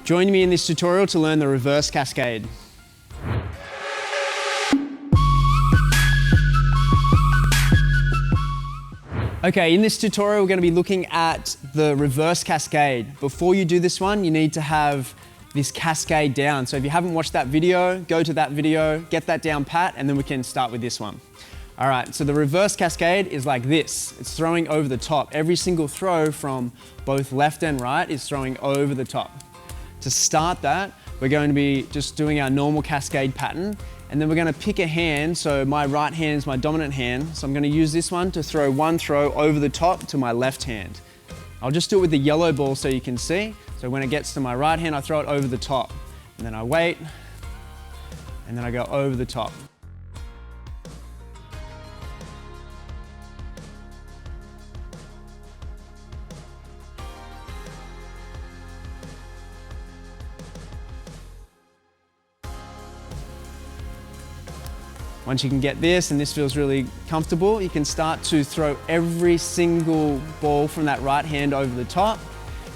Join me in this tutorial to learn the reverse cascade. Okay, in this tutorial, we're going to be looking at the reverse cascade. Before you do this one, you need to have this cascade down. So if you haven't watched that video, go to that video, get that down pat, and then we can start with this one. All right, so the reverse cascade is like this. It's throwing over the top. Every single throw from both left and right is throwing over the top. To start that, we're going to be just doing our normal cascade pattern, and then we're going to pick a hand. So my right hand is my dominant hand, so I'm going to use this one to throw one throw over the top to my left hand. I'll just do it with the yellow ball so you can see. So when it gets to my right hand, I throw it over the top, and then I wait, and then I go over the top. Once you can get this, and this feels really comfortable, you can start to throw every single ball from that right hand over the top.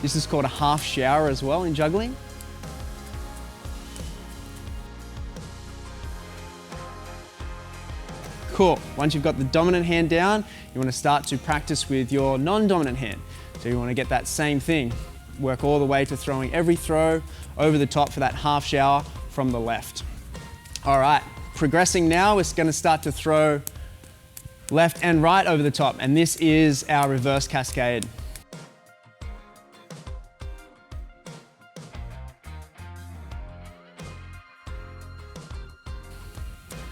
This is called a half shower as well in juggling. Cool. Once you've got the dominant hand down, you want to start to practice with your non-dominant hand. So you want to get that same thing. Work all the way to throwing every throw over the top for that half shower from the left. All right. Progressing now, we're going to start to throw left and right over the top, and this is our reverse cascade.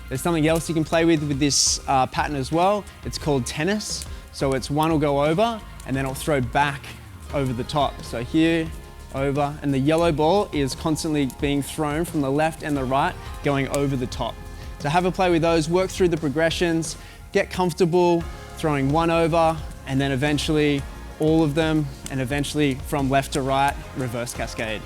There's something else you can play with this pattern as well. It's called tennis. So it's one will go over, and then it'll throw back over the top. So here, over, and the yellow ball is constantly being thrown from the left and the right, going over the top. So have a play with those, work through the progressions, get comfortable throwing one over, and then eventually all of them, and eventually from left to right, reverse cascade.